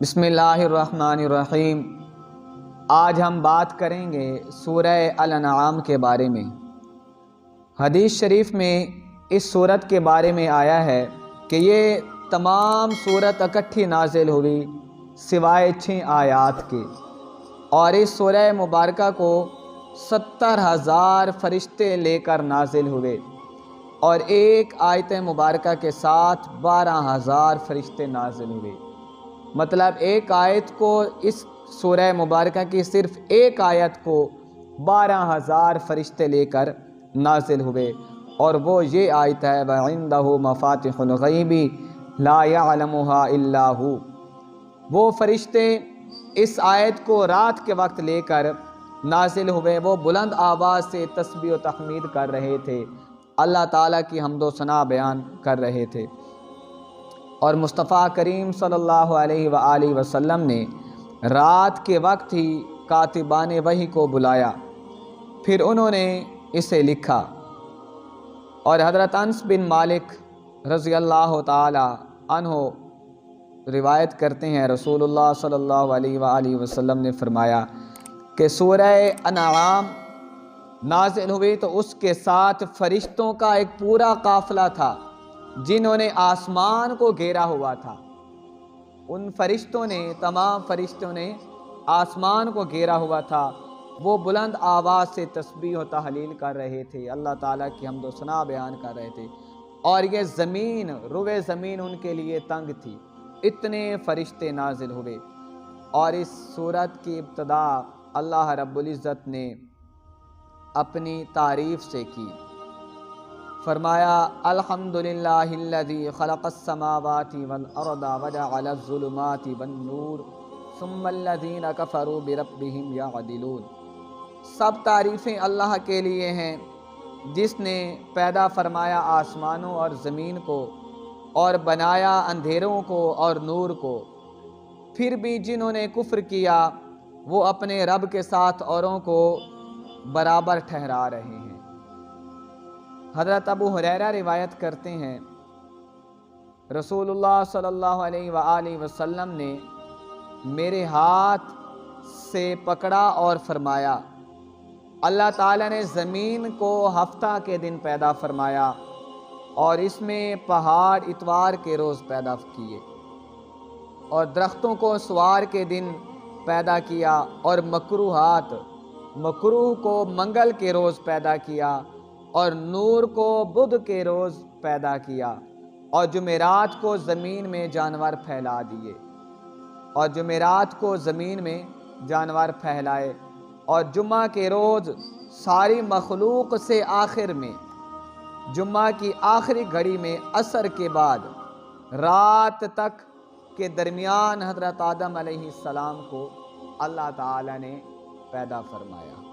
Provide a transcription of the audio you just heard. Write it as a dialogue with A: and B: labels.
A: بسم اللہ الرحمن الرحیم۔ آج ہم بات کریں گے سورہ الانعام کے بارے میں۔ حدیث شریف میں اس سورت کے بارے میں آیا ہے کہ یہ تمام سورت اکٹھی نازل ہوئی سوائے 6 آیات کے، اور اس سورہ مبارکہ کو 70,000 فرشتے لے کر نازل ہوئے، اور ایک آیت مبارکہ کے ساتھ 12,000 فرشتے نازل ہوئے۔ مطلب ایک آیت کو، اس سورہ مبارکہ کی صرف ایک آیت کو 12,000 فرشتے لے کر نازل ہوئے، اور وہ یہ آیت ہے وَعِندَهُ مَفَاتِحُ الْغَيْبِ لَا يَعْلَمُهَا إِلَّا هُوَ۔ وہ فرشتے اس آیت کو رات کے وقت لے کر نازل ہوئے، وہ بلند آواز سے تسبیح و تحمید کر رہے تھے، اللہ تعالیٰ کی حمد و ثنا بیان کر رہے تھے، اور مصطفیٰ کریم صلی اللہ علیہ وآلہ وسلم نے رات کے وقت ہی کاتبان وحی کو بلایا، پھر انہوں نے اسے لکھا۔ اور حضرت انس بن مالک رضی اللہ تعالی عنہ روایت کرتے ہیں، رسول اللہ صلی اللہ علیہ وآلہ وسلم نے فرمایا کہ سورہ انعام نازل ہوئی تو اس کے ساتھ فرشتوں کا ایک پورا قافلہ تھا جنہوں نے آسمان کو گھیرا ہوا تھا۔ ان فرشتوں نے، تمام فرشتوں نے آسمان کو گھیرا ہوا تھا، وہ بلند آواز سے تسبیح و تحلیل کر رہے تھے، اللہ تعالیٰ کی حمد و ثنا بیان کر رہے تھے، اور یہ زمین، روئے زمین ان کے لیے تنگ تھی، اتنے فرشتے نازل ہوئے۔ اور اس سورت کی ابتدا اللہ رب العزت نے اپنی تعریف سے کی، فرمایا الحمدللہ الذی خلق السماوات والارض وجعل الظلمات والنور ثم الذین کفروا بربہم یعدلون۔ سب تعریفیں اللہ کے لیے ہیں جس نے پیدا فرمایا آسمانوں اور زمین کو، اور بنایا اندھیروں کو اور نور کو، پھر بھی جنہوں نے کفر کیا وہ اپنے رب کے ساتھ اوروں کو برابر ٹھہرا رہے ہیں۔ حضرت ابو ہریرہ روایت کرتے ہیں، رسول اللہ صلی اللہ علیہ وآلہ وسلم نے میرے ہاتھ سے پکڑا اور فرمایا اللہ تعالیٰ نے زمین کو ہفتہ کے دن پیدا فرمایا، اور اس میں پہاڑ اتوار کے روز پیدا کیے، اور درختوں کو سوار کے دن پیدا کیا، اور مکروہ کو منگل کے روز پیدا کیا، اور نور کو بدھ کے روز پیدا کیا، اور جمعرات کو زمین میں جانور پھیلا دیے، اور جمعرات کو زمین میں جانور پھیلائے، اور جمعہ کے روز ساری مخلوق سے آخر میں، جمعہ کی آخری گھڑی میں عصر کے بعد رات تک کے درمیان حضرت آدم علیہ السلام کو اللہ تعالیٰ نے پیدا فرمایا۔